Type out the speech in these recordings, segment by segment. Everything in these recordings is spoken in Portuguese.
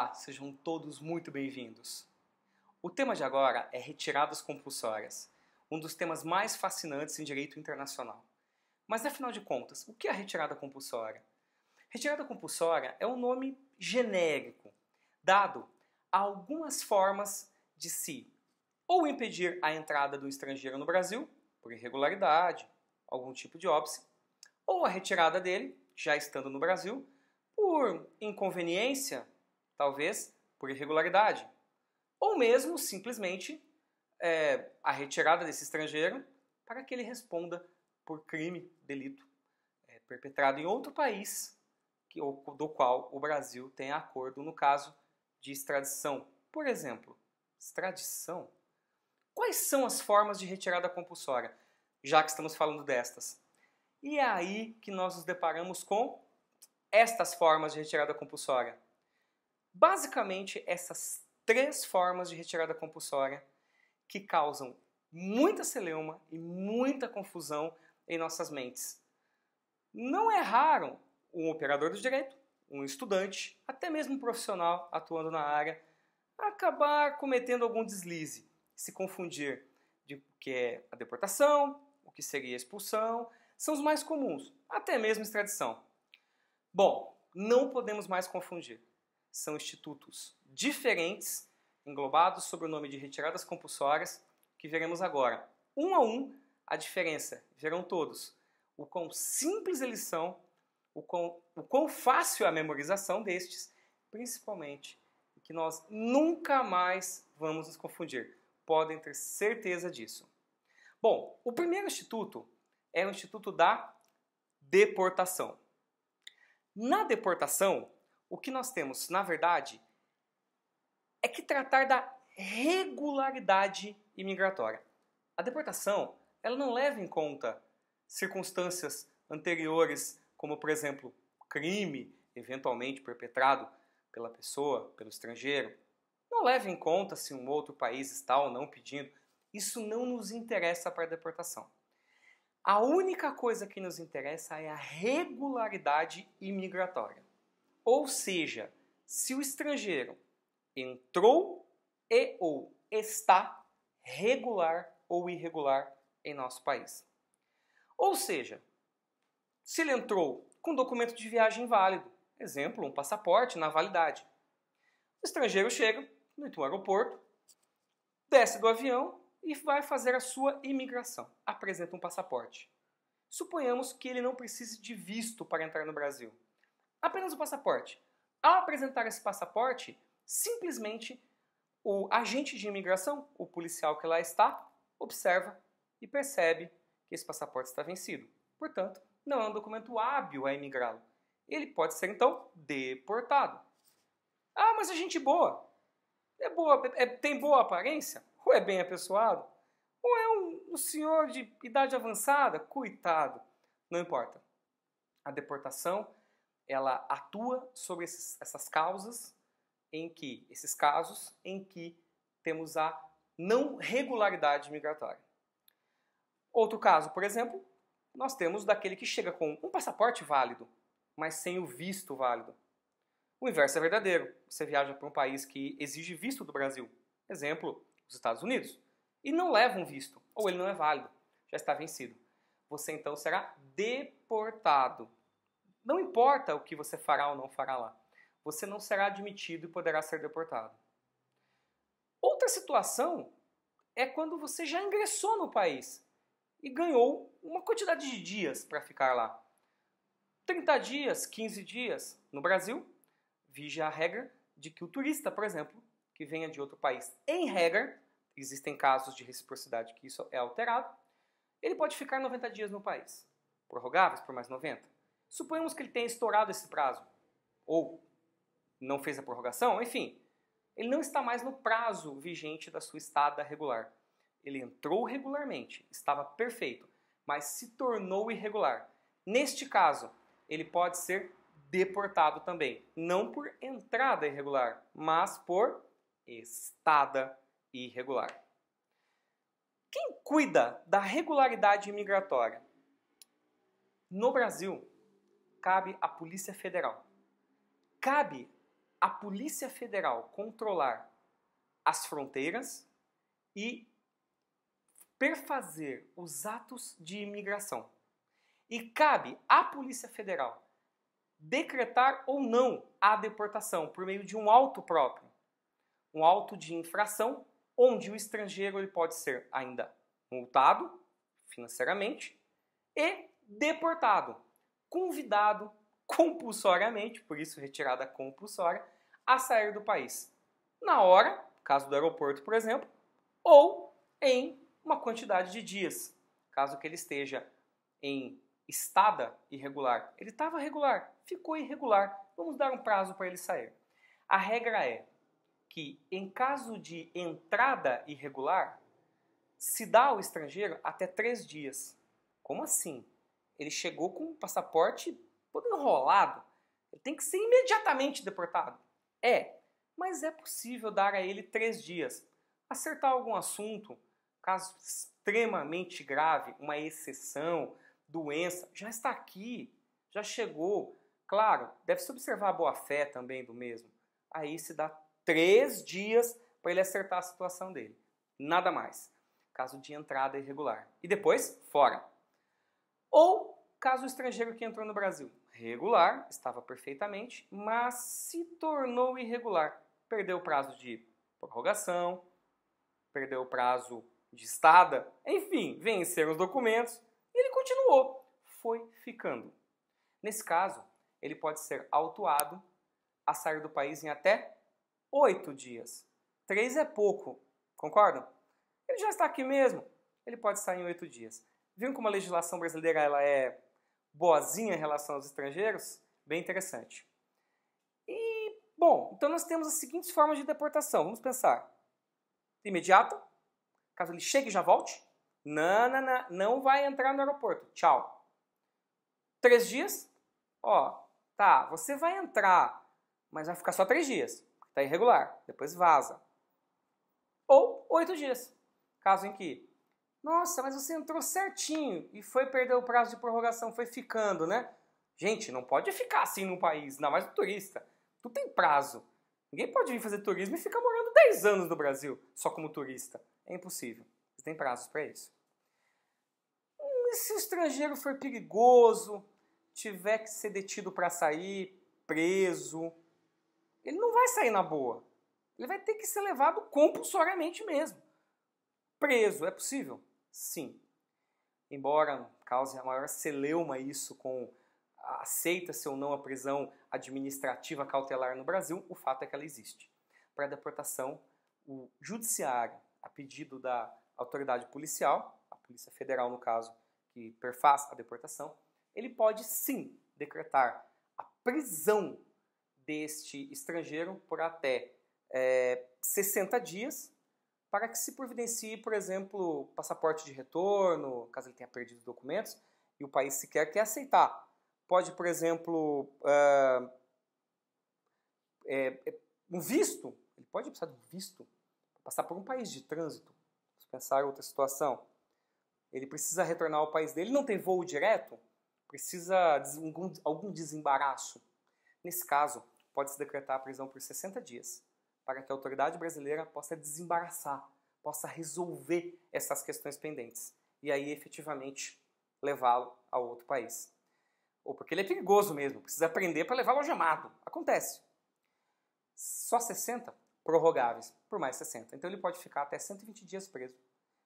Olá, sejam todos muito bem-vindos. O tema de agora é retiradas compulsórias, um dos temas mais fascinantes em direito internacional. Mas afinal de contas, o que é a retirada compulsória? Retirada compulsória é um nome genérico, dado a algumas formas de se ou impedir a entrada do estrangeiro no Brasil, por irregularidade, algum tipo de óbice, ou a retirada dele, já estando no Brasil, por inconveniência, talvez por irregularidade, ou mesmo simplesmente a retirada desse estrangeiro para que ele responda por crime, delito perpetrado em outro país do qual o Brasil tem acordo no caso de extradição. Por exemplo, extradição? Quais são as formas de retirada compulsória, já que estamos falando destas? E é aí que nós nos deparamos com estas formas de retirada compulsória. Basicamente, essas três formas de retirada compulsória que causam muita celeuma e muita confusão em nossas mentes. Não é raro um operador do direito, um estudante, até mesmo um profissional atuando na área, acabar cometendo algum deslize, se confundir de o que é a deportação, o que seria a expulsão, são os mais comuns, até mesmo extradição. Bom, não podemos mais confundir. São institutos diferentes, englobados sob o nome de retiradas compulsórias, que veremos agora. Um a um, a diferença, verão todos. O quão simples eles são, o quão fácil é a memorização destes, principalmente, que nós nunca mais vamos nos confundir. Podem ter certeza disso. Bom, o primeiro instituto é o Instituto da Deportação. Na deportação, o que nós temos, na verdade, é que tratar da regularidade imigratória. A deportação, ela não leva em conta circunstâncias anteriores, como, por exemplo, crime eventualmente perpetrado pela pessoa, pelo estrangeiro. Não leva em conta se um outro país está ou não pedindo. Isso não nos interessa para a deportação. A única coisa que nos interessa é a regularidade imigratória. Ou seja, se o estrangeiro entrou e ou está regular ou irregular em nosso país. Ou seja, se ele entrou com documento de viagem válido, exemplo, um passaporte na validade. O estrangeiro chega no aeroporto, desce do avião e vai fazer a sua imigração. Apresenta um passaporte. Suponhamos que ele não precise de visto para entrar no Brasil. Apenas o passaporte. Ao apresentar esse passaporte, simplesmente o agente de imigração, o policial que lá está, observa e percebe que esse passaporte está vencido. Portanto, não é um documento hábil a imigrá-lo. Ele pode ser, então, deportado. Ah, mas é gente boa. É boa, tem boa aparência? Ou é bem apessoado? Ou é um senhor de idade avançada? Coitado. Não importa. A deportação, ela atua sobre essas causas esses casos em que temos a não regularidade migratória. Outro caso, por exemplo, nós temos daquele que chega com um passaporte válido, mas sem o visto válido. O inverso é verdadeiro. Você viaja para um país que exige visto do Brasil, exemplo, os Estados Unidos, e não leva um visto, ou ele não é válido, já está vencido. Você então será deportado. Não importa o que você fará ou não fará lá. Você não será admitido e poderá ser deportado. Outra situação é quando você já ingressou no país e ganhou uma quantidade de dias para ficar lá. 30 dias, 15 dias. No Brasil, vige a regra de que o turista, por exemplo, que venha de outro país, em regra, existem casos de reciprocidade que isso é alterado, ele pode ficar 90 dias no país, prorrogáveis por mais 90. Suponhamos que ele tenha estourado esse prazo, ou não fez a prorrogação, enfim, ele não está mais no prazo vigente da sua estada regular. Ele entrou regularmente, estava perfeito, mas se tornou irregular. Neste caso, ele pode ser deportado também, não por entrada irregular, mas por estada irregular. Quem cuida da regularidade imigratória? No Brasil, cabe à Polícia Federal. Cabe a Polícia Federal controlar as fronteiras e perfazer os atos de imigração. E cabe à Polícia Federal decretar ou não a deportação por meio de um auto próprio, um auto de infração, onde o estrangeiro ele pode ser ainda multado financeiramente e deportado, convidado compulsoriamente, por isso retirada compulsória, a sair do país. Na hora, caso do aeroporto, por exemplo, ou em uma quantidade de dias, caso que ele esteja em estada irregular. Ele estava regular, ficou irregular, vamos dar um prazo para ele sair. A regra é que, em caso de entrada irregular, se dá ao estrangeiro até 3 dias. Como assim? Ele chegou com o passaporte todo enrolado. Ele tem que ser imediatamente deportado. Mas é possível dar a ele 3 dias. Acertar algum assunto, caso extremamente grave, uma exceção, doença, já está aqui, já chegou. Claro, deve-se observar a boa-fé também do mesmo. Aí se dá 3 dias para ele acertar a situação dele. Nada mais. Caso de entrada irregular. E depois, fora. Ou caso o estrangeiro que entrou no Brasil, regular, estava perfeitamente, mas se tornou irregular. Perdeu o prazo de prorrogação, perdeu o prazo de estada, enfim, venceram os documentos. Ele continuou, foi ficando. Nesse caso, ele pode ser autuado a sair do país em até 8 dias. 3 é pouco, concordam? Ele já está aqui mesmo, ele pode sair em 8 dias. Viram como a legislação brasileira ela é boazinha em relação aos estrangeiros? Bem interessante. E, bom, então nós temos as seguintes formas de deportação. Vamos pensar. Imediata, caso ele chegue e já volte. Não vai entrar no aeroporto. Tchau. 3 dias? Tá, você vai entrar, mas vai ficar só 3 dias. Tá irregular. Depois vaza. Ou 8 dias. Caso em que, nossa, mas você entrou certinho e foi perder o prazo de prorrogação, foi ficando, né? Gente, não pode ficar assim num país, ainda mais o turista. Tu tem prazo. Ninguém pode vir fazer turismo e ficar morando 10 anos no Brasil só como turista. É impossível. Você tem prazos para isso. E se o estrangeiro for perigoso, tiver que ser detido para sair, preso, ele não vai sair na boa. Ele vai ter que ser levado compulsoriamente mesmo. Preso, é possível? Sim. Embora cause a maior celeuma isso com aceita-se ou não a prisão administrativa cautelar no Brasil, o fato é que ela existe. Para a deportação, o judiciário, a pedido da autoridade policial, a Polícia Federal no caso, que perfaz a deportação, ele pode sim decretar a prisão deste estrangeiro por até 60 dias, para que se providencie, por exemplo, passaporte de retorno, caso ele tenha perdido documentos, e o país sequer quer aceitar. Pode, por exemplo, um visto, ele pode precisar de um visto, passar por um país de trânsito, se pensar em outra situação. Ele precisa retornar ao país dele, não tem voo direto, precisa de algum desembaraço. Nesse caso, pode-se decretar a prisão por 60 dias, para que a autoridade brasileira possa desembaraçar, possa resolver essas questões pendentes e aí efetivamente levá-lo a outro país. Ou porque ele é perigoso mesmo, precisa aprender para levá-lo algemado. Acontece. Só 60 prorrogáveis por mais 60. Então ele pode ficar até 120 dias preso.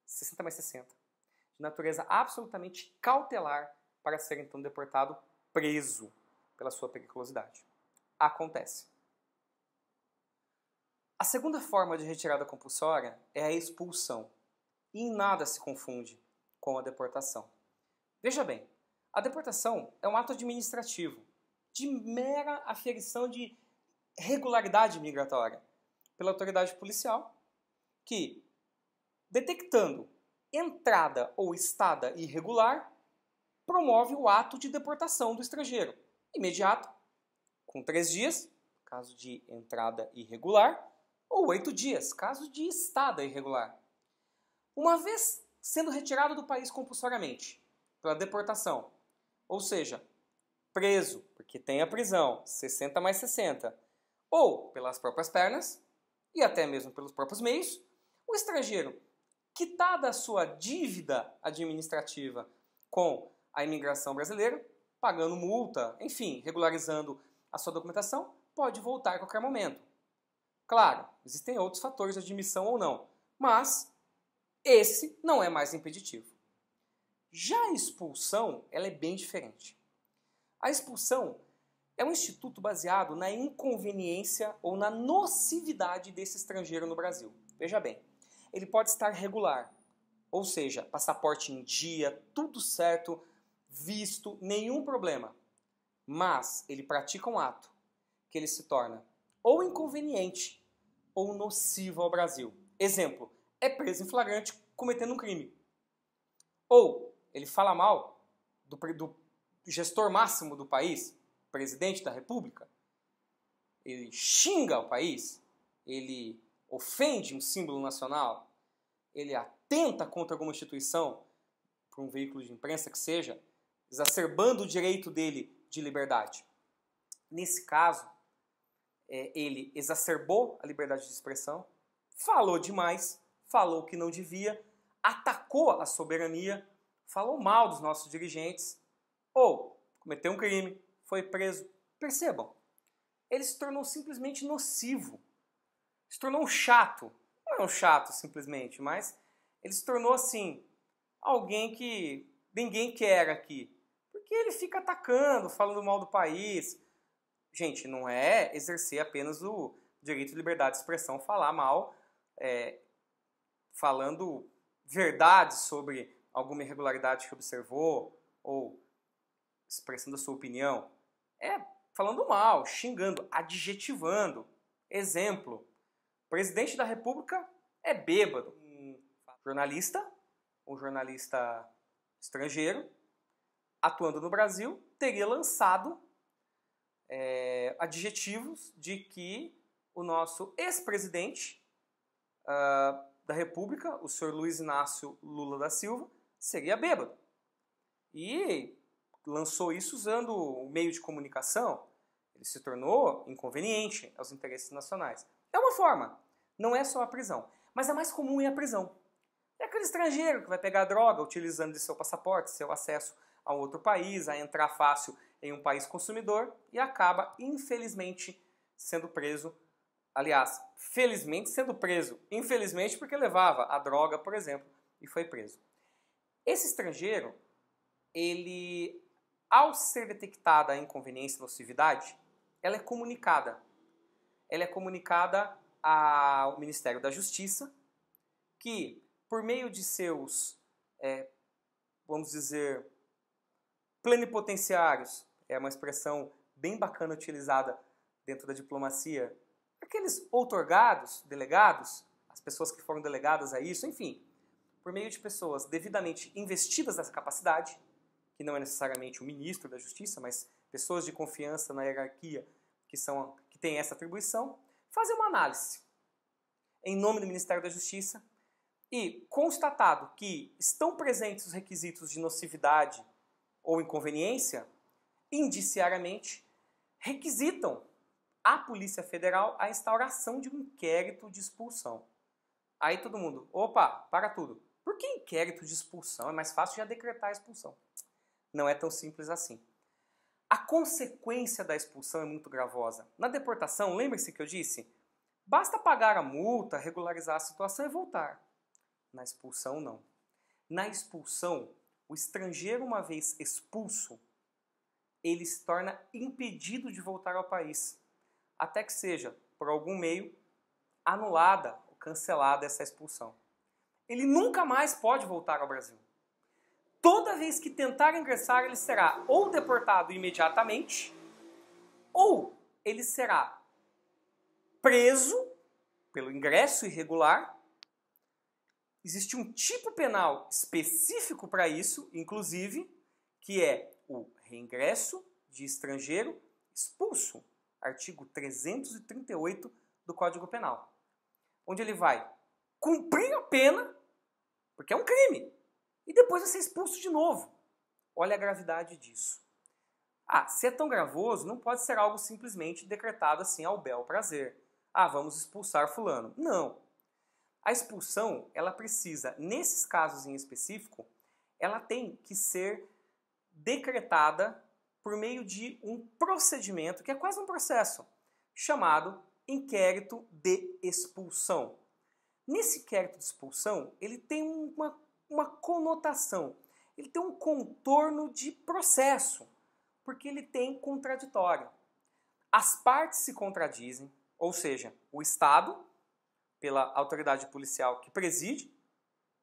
60 mais 60. De natureza absolutamente cautelar para ser então deportado preso pela sua periculosidade. Acontece. A segunda forma de retirada compulsória é a expulsão. E em nada se confunde com a deportação. Veja bem, a deportação é um ato administrativo de mera aferição de regularidade migratória pela autoridade policial que, detectando entrada ou estada irregular, promove o ato de deportação do estrangeiro. Imediato, com 3 dias, caso de entrada irregular, ou 8 dias, caso de estada irregular. Uma vez sendo retirado do país compulsoriamente, pela deportação, ou seja, preso, porque tem a prisão, 60 mais 60, ou pelas próprias pernas, e até mesmo pelos próprios meios, o estrangeiro, quitada a sua dívida administrativa com a imigração brasileira, pagando multa, enfim, regularizando a sua documentação, pode voltar a qualquer momento. Claro, existem outros fatores de admissão ou não, mas esse não é mais impeditivo. Já a expulsão, ela é bem diferente. A expulsão é um instituto baseado na inconveniência ou na nocividade desse estrangeiro no Brasil. Veja bem, ele pode estar regular, ou seja, passaporte em dia, tudo certo, visto, nenhum problema. Mas ele pratica um ato que ele se torna ou inconveniente ou nocivo ao Brasil. Exemplo, é preso em flagrante cometendo um crime. Ou ele fala mal do gestor máximo do país, presidente da República, ele xinga o país, ele ofende um símbolo nacional, ele atenta contra alguma instituição, por um veículo de imprensa que seja, exacerbando o direito dele de liberdade. Nesse caso, ele exacerbou a liberdade de expressão, falou demais, falou o que não devia, atacou a soberania, falou mal dos nossos dirigentes, ou cometeu um crime, foi preso. Percebam, ele se tornou simplesmente nocivo, se tornou um chato. Não é um chato simplesmente, mas ele se tornou assim, alguém que ninguém quer aqui. Porque ele fica atacando, falando mal do país. Gente, não é exercer apenas o direito de liberdade de expressão, falar mal, falando verdades sobre alguma irregularidade que observou, ou expressando a sua opinião. Falando mal, xingando, adjetivando. Exemplo, o presidente da República é bêbado. Um jornalista estrangeiro, atuando no Brasil, teria lançado adjetivos de que o nosso ex-presidente da República, o senhor Luiz Inácio Lula da Silva, seria bêbado. E lançou isso usando o meio de comunicação. Ele se tornou inconveniente aos interesses nacionais. É uma forma, não é só a prisão. Mas a mais comum é a prisão. É aquele estrangeiro que vai pegar droga utilizando de seu passaporte, seu acesso a um outro país, a entrar fácil em um país consumidor e acaba, infelizmente, sendo preso. Aliás, felizmente sendo preso. Infelizmente porque levava a droga, por exemplo, e foi preso. Esse estrangeiro, ele, ao ser detectada a inconveniência e nocividade, ela é comunicada. Ela é comunicada ao Ministério da Justiça, que, por meio de seus, vamos dizer, plenipotenciários, é uma expressão bem bacana utilizada dentro da diplomacia, aqueles outorgados, delegados, as pessoas que foram delegadas a isso, enfim, por meio de pessoas devidamente investidas nessa capacidade, que não é necessariamente o ministro da Justiça, mas pessoas de confiança na hierarquia que têm essa atribuição, fazem uma análise em nome do Ministério da Justiça e, constatado que estão presentes os requisitos de nocividade ou inconveniência, indiciariamente requisitam à Polícia Federal a instauração de um inquérito de expulsão. Aí todo mundo, opa, para tudo. Por que inquérito de expulsão? É mais fácil já decretar a expulsão. Não é tão simples assim. A consequência da expulsão é muito gravosa. Na deportação, lembre-se que eu disse, basta pagar a multa, regularizar a situação e voltar. Na expulsão, não. Na expulsão, o estrangeiro, uma vez expulso, ele se torna impedido de voltar ao país, até que seja, por algum meio, anulada ou cancelada essa expulsão. Ele nunca mais pode voltar ao Brasil. Toda vez que tentar ingressar, ele será ou deportado imediatamente, ou ele será preso pelo ingresso irregular. Existe um tipo penal específico para isso, inclusive, que é o reingresso de estrangeiro expulso, artigo 338 do Código Penal, onde ele vai cumprir a pena, porque é um crime, e depois vai ser expulso de novo. Olha a gravidade disso. Ah, se é tão gravoso, não pode ser algo simplesmente decretado assim ao bel prazer. Ah, vamos expulsar fulano. Não. A expulsão, ela precisa, nesses casos em específico, ela tem que ser decretada por meio de um procedimento, que é quase um processo, chamado inquérito de expulsão. Nesse inquérito de expulsão, ele tem uma conotação, ele tem um contorno de processo, porque ele tem contraditório. As partes se contradizem, ou seja, o Estado, pela autoridade policial que preside,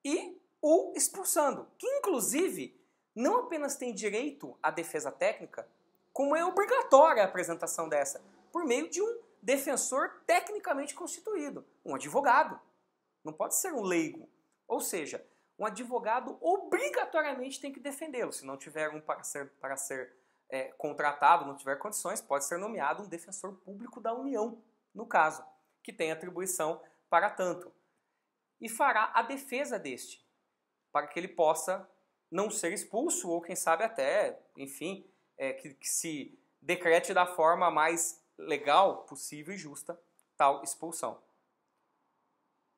e o expulsando, que inclusive não apenas tem direito à defesa técnica, como é obrigatória a apresentação dessa, por meio de um defensor tecnicamente constituído, um advogado. Não pode ser um leigo. Ou seja, um advogado obrigatoriamente tem que defendê-lo. Se não tiver um para ser contratado, não tiver condições, pode ser nomeado um defensor público da União, no caso, que tem atribuição para tanto. E fará a defesa deste, para que ele possa não ser expulso, ou quem sabe até, enfim, que se decrete da forma mais legal possível e justa tal expulsão.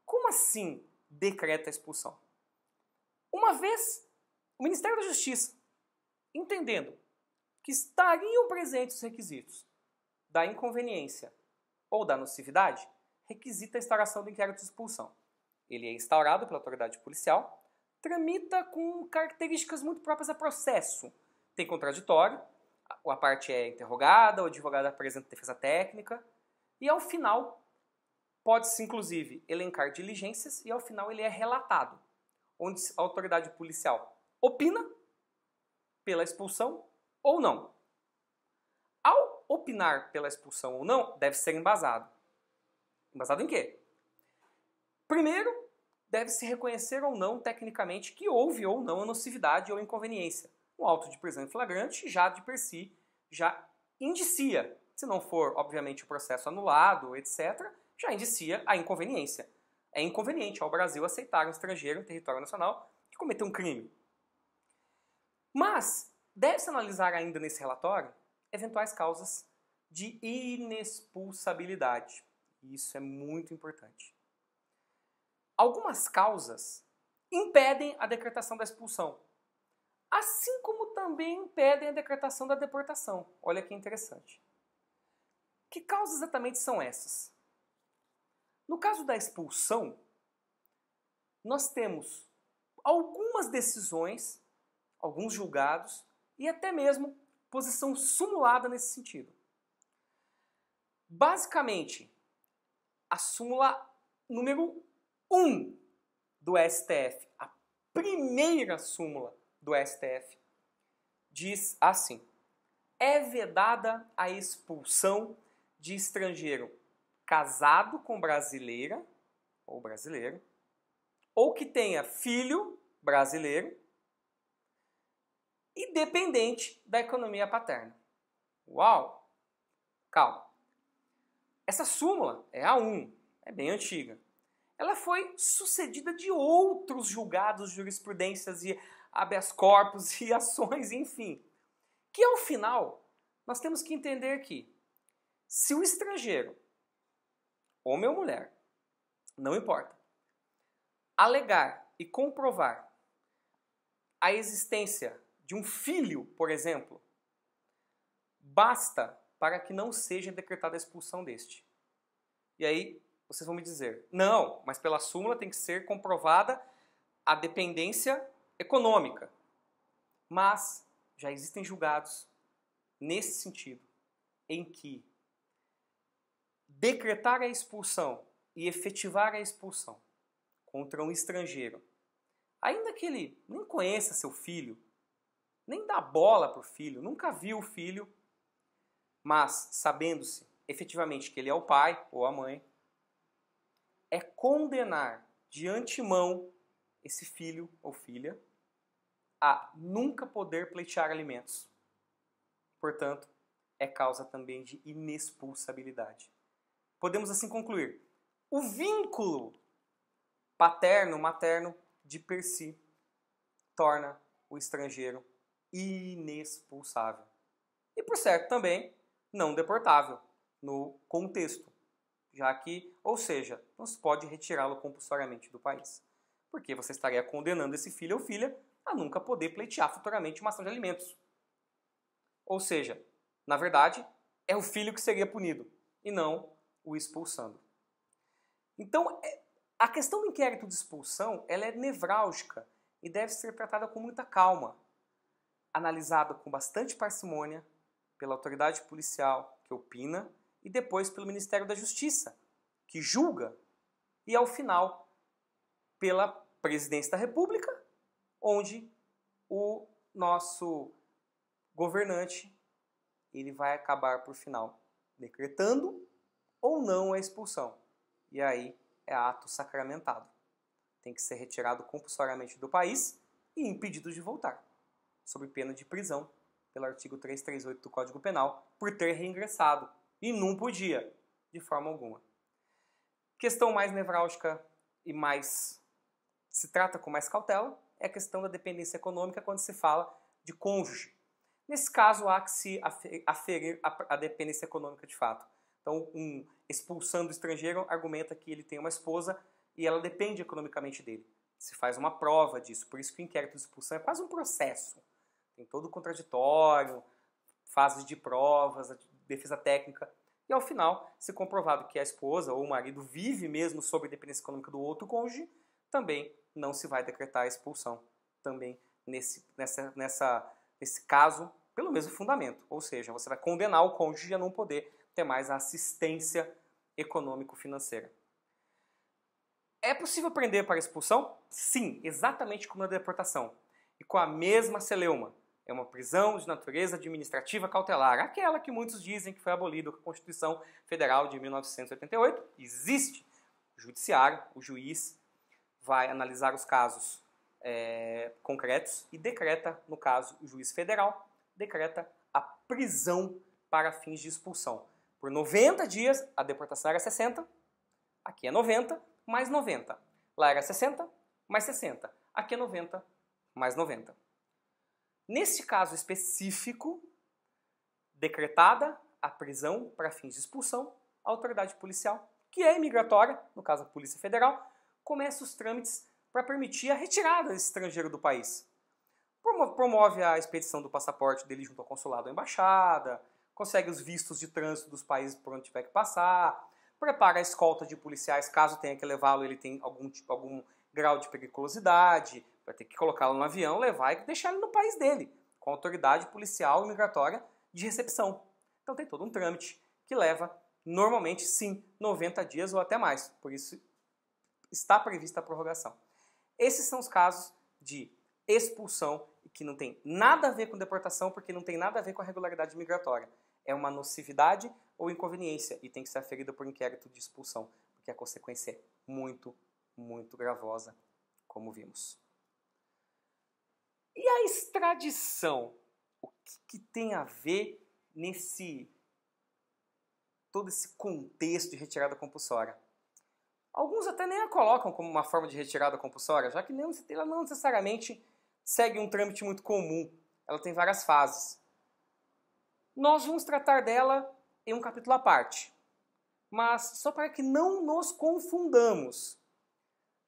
Como assim decreta a expulsão? Uma vez o Ministério da Justiça, entendendo que estariam presentes os requisitos da inconveniência ou da nocividade, requisita a instauração do inquérito de expulsão. Ele é instaurado pela autoridade policial, tramita com características muito próprias a processo. Tem contraditório, a parte é interrogada, o advogado apresenta defesa técnica, e ao final pode-se inclusive elencar diligências e ao final ele é relatado, onde a autoridade policial opina pela expulsão ou não. Ao opinar pela expulsão ou não, deve ser embasado. Embasado em quê? Primeiro, deve-se reconhecer ou não tecnicamente que houve ou não a nocividade ou inconveniência. Um auto de prisão em flagrante já de per si já indicia, se não for obviamente o processo anulado, etc., já indicia a inconveniência. É inconveniente ao Brasil aceitar um estrangeiro em território nacional que cometeu um crime. Mas deve-se analisar ainda nesse relatório eventuais causas de inexpulsabilidade. Isso é muito importante. Algumas causas impedem a decretação da expulsão, assim como também impedem a decretação da deportação. Olha que interessante. Que causas exatamente são essas? No caso da expulsão, nós temos algumas decisões, alguns julgados e até mesmo posição sumulada nesse sentido. Basicamente, a súmula número 1 do STF, a primeira súmula do STF, diz assim: é vedada a expulsão de estrangeiro casado com brasileira ou brasileiro, ou que tenha filho brasileiro e dependente da economia paterna. Uau! Calma. Essa súmula é a 1, é bem antiga. Ela foi sucedida de outros julgados, jurisprudências e habeas corpus e ações, enfim. Que ao final, nós temos que entender que se o estrangeiro, homem ou mulher, não importa, alegar e comprovar a existência de um filho, por exemplo, basta para que não seja decretada a expulsão deste. E aí, vocês vão me dizer, não, mas pela súmula tem que ser comprovada a dependência econômica. Mas já existem julgados nesse sentido, em que decretar a expulsão e efetivar a expulsão contra um estrangeiro, ainda que ele nem conheça seu filho, nem dá bola para o filho, nunca viu o filho, mas sabendo-se efetivamente que ele é o pai ou a mãe, é condenar de antemão esse filho ou filha a nunca poder pleitear alimentos. Portanto, é causa também de inexpulsabilidade. Podemos assim concluir: o vínculo paterno-materno de per si torna o estrangeiro inexpulsável. E, por certo, também não deportável no contexto, já que, ou seja, não se pode retirá-lo compulsoriamente do país, porque você estaria condenando esse filho ou filha a nunca poder pleitear futuramente uma ação de alimentos. Ou seja, na verdade, é o filho que seria punido e não o expulsando. Então, a questão do inquérito de expulsão ela é nevrálgica e deve ser tratada com muita calma, analisada com bastante parcimônia pela autoridade policial que opina e depois pelo Ministério da Justiça, que julga, e ao final pela Presidência da República, onde o nosso governante ele vai acabar por final decretando ou não a expulsão. E aí é ato sacramentado. Tem que ser retirado compulsoriamente do país e impedido de voltar, sob pena de prisão, pelo artigo 338 do Código Penal, por ter reingressado. E não podia, de forma alguma. Questão mais nevrálgica e mais se trata com mais cautela é a questão da dependência econômica quando se fala de cônjuge. Nesse caso, há que se aferir a dependência econômica de fato. Então, um expulsando o estrangeiro argumenta que ele tem uma esposa e ela depende economicamente dele. Se faz uma prova disso. Por isso que o inquérito de expulsão é quase um processo. Tem todo o contraditório, fases de provas, a defesa técnica. E ao final, se comprovado que a esposa ou o marido vive mesmo sob dependência econômica do outro cônjuge, também não se vai decretar a expulsão. Também nesse caso, pelo mesmo fundamento. Ou seja, você vai condenar o cônjuge a não poder ter mais a assistência econômico-financeira. É possível prender para expulsão? Sim, exatamente como na deportação. E com a mesma celeuma. É uma prisão de natureza administrativa cautelar, aquela que muitos dizem que foi abolida com a Constituição Federal de 1988. Existe. O judiciário, o juiz, vai analisar os casos concretos e decreta, no caso, o juiz federal, decreta a prisão para fins de expulsão. Por 90 dias, a deportação era 60, aqui é 90, mais 90. Lá era 60, mais 60. Aqui é 90, mais 90. Neste caso específico, decretada a prisão para fins de expulsão, a autoridade policial, que é imigratória, no caso a Polícia Federal, começa os trâmites para permitir a retirada desse estrangeiro do país. Promove a expedição do passaporte dele junto ao consulado ou embaixada, consegue os vistos de trânsito dos países por onde tiver que passar, prepara a escolta de policiais, caso tenha que levá-lo, ele tem algum grau de periculosidade, vai ter que colocá-lo no avião, levar e deixar ele no país dele, com a autoridade policial e migratória de recepção. Então tem todo um trâmite que leva, normalmente, sim, 90 dias ou até mais. Por isso está prevista a prorrogação. Esses são os casos de expulsão e que não tem nada a ver com deportação, porque não tem nada a ver com a regularidade migratória. É uma nocividade ou inconveniência e tem que ser aferida por inquérito de expulsão, porque a consequência é muito, muito gravosa, como vimos. E a extradição? O que tem a ver todo esse contexto de retirada compulsória? Alguns até nem a colocam como uma forma de retirada compulsória, já que ela não necessariamente segue um trâmite muito comum. Ela tem várias fases. Nós vamos tratar dela em um capítulo à parte. Mas só para que não nos confundamos,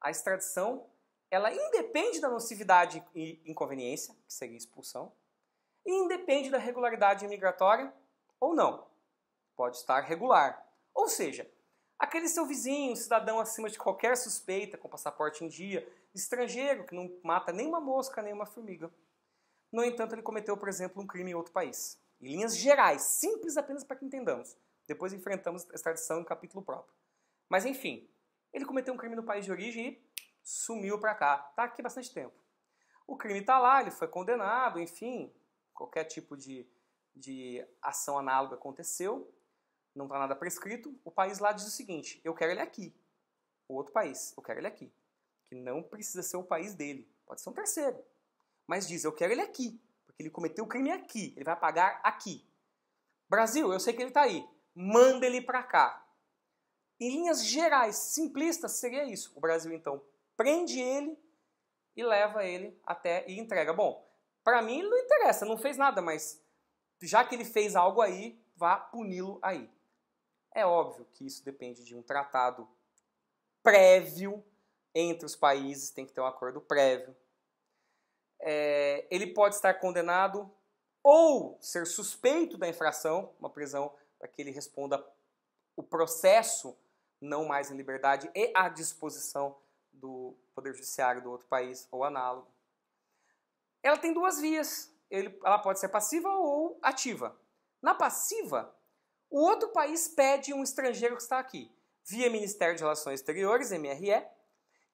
a extradição ela independe da nocividade e inconveniência, que seria expulsão, e independe da regularidade imigratória ou não. Pode estar regular. Ou seja, aquele seu vizinho, cidadão acima de qualquer suspeita, com passaporte em dia, estrangeiro, que não mata nem uma mosca, nem uma formiga. No entanto, ele cometeu, por exemplo, um crime em outro país. Em linhas gerais, simples apenas para que entendamos. Depois enfrentamos a extradição em capítulo próprio. Mas enfim, ele cometeu um crime no país de origem e sumiu para cá. Está aqui há bastante tempo. O crime está lá, ele foi condenado, enfim, qualquer tipo de ação análoga aconteceu. Não está nada prescrito, o país lá diz o seguinte: eu quero ele aqui. O outro país, eu quero ele aqui. Que não precisa ser o país dele, pode ser um terceiro. Mas diz, eu quero ele aqui, porque ele cometeu o crime aqui, ele vai pagar aqui. Brasil, eu sei que ele está aí, manda ele para cá. Em linhas gerais, simplistas, seria isso. O Brasil, então, prende ele e leva ele até e entrega. Bom, para mim ele não interessa, não fez nada, mas já que ele fez algo aí, vá puni-lo aí. É óbvio que isso depende de um tratado prévio entre os países, tem que ter um acordo prévio. Ele pode estar condenado ou ser suspeito da infração, uma prisão para que ele responda o processo, não mais em liberdade, e à disposição do Poder Judiciário do outro país ou análogo. Ela tem duas vias. Ela pode ser passiva ou ativa. Na passiva, o outro país pede um estrangeiro que está aqui, via Ministério de Relações Exteriores, MRE,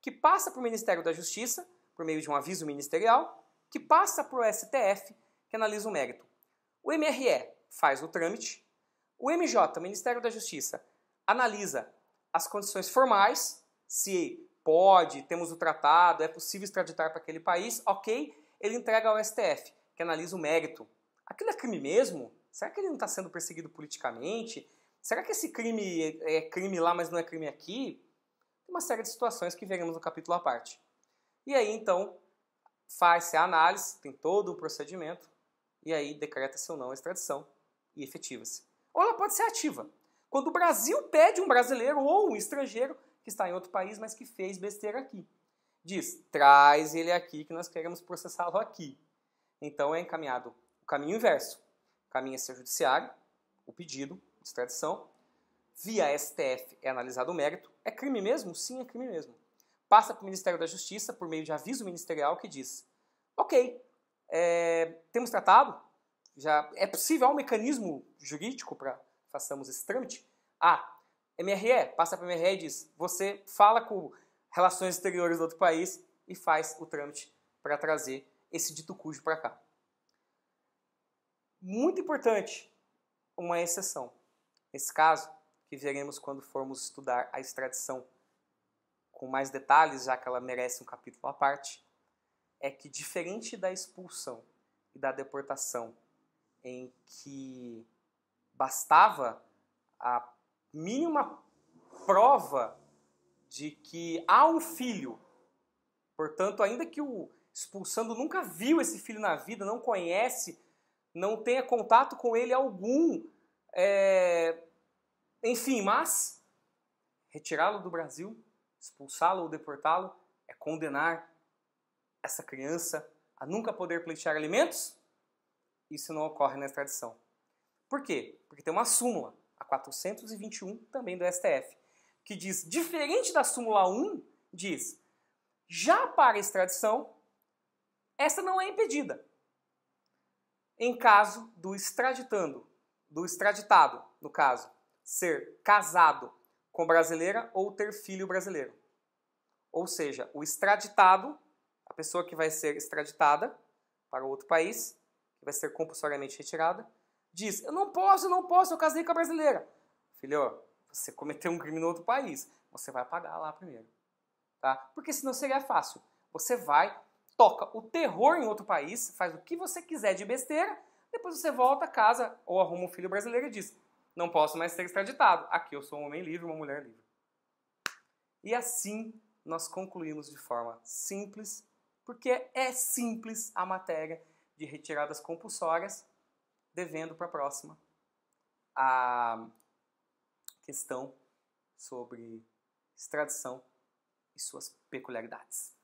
que passa para o Ministério da Justiça, por meio de um aviso ministerial, que passa para o STF, que analisa o mérito. O MRE faz o trâmite, o MJ, Ministério da Justiça, analisa as condições formais, se pode, temos o tratado, é possível extraditar para aquele país, ok, ele entrega ao STF, que analisa o mérito. Aquilo é crime mesmo? Será que ele não está sendo perseguido politicamente? Será que esse crime é crime lá, mas não é crime aqui? Tem uma série de situações que veremos no capítulo à parte. E aí, então, faz-se a análise, tem todo o procedimento, e aí decreta-se ou não a extradição e efetiva-se. Ou ela pode ser ativa. Quando o Brasil pede um brasileiro ou um estrangeiro que está em outro país, mas que fez besteira aqui. Diz, traz ele aqui que nós queremos processá-lo aqui. Então é encaminhado o caminho inverso. Caminha-se ao judiciário, o pedido de extradição. Via STF é analisado o mérito. É crime mesmo? Sim, é crime mesmo. Passa para o Ministério da Justiça por meio de aviso ministerial que diz, ok, temos tratado, já é possível, há um mecanismo jurídico para façamos esse trâmite? MRE, passa para o MRE e diz, você fala com relações exteriores do outro país e faz o trâmite para trazer esse dito cujo para cá. Muito importante, uma exceção. Nesse caso, que veremos quando formos estudar a extradição com mais detalhes, já que ela merece um capítulo à parte, é que diferente da expulsão e da deportação, em que bastava a mínima prova de que há um filho, portanto, ainda que o expulsando nunca viu esse filho na vida, não conhece, não tenha contato com ele algum, enfim, mas retirá-lo do Brasil, expulsá-lo ou deportá-lo, é condenar essa criança a nunca poder pleitear alimentos? Isso não ocorre na extradição. Por quê? Porque tem uma súmula, a 421, também do STF, que diz, diferente da súmula 1, diz, já para a extradição, essa não é impedida. Em caso do extraditado, no caso, ser casado com brasileira ou ter filho brasileiro. Ou seja, o extraditado, a pessoa que vai ser extraditada para outro país, que vai ser compulsoriamente retirada, diz, eu não posso, eu casei com a brasileira. Filho, você cometeu um crime no outro país, você vai pagar lá primeiro. Tá? Porque senão seria fácil. Você vai, toca o terror em outro país, faz o que você quiser de besteira, depois você volta a casa ou arruma um filho brasileiro e diz, não posso mais ser extraditado. Aqui eu sou um homem livre, uma mulher livre. E assim nós concluímos de forma simples, porque é simples a matéria de retiradas compulsórias, devendo para a próxima a questão sobre extradição e suas peculiaridades.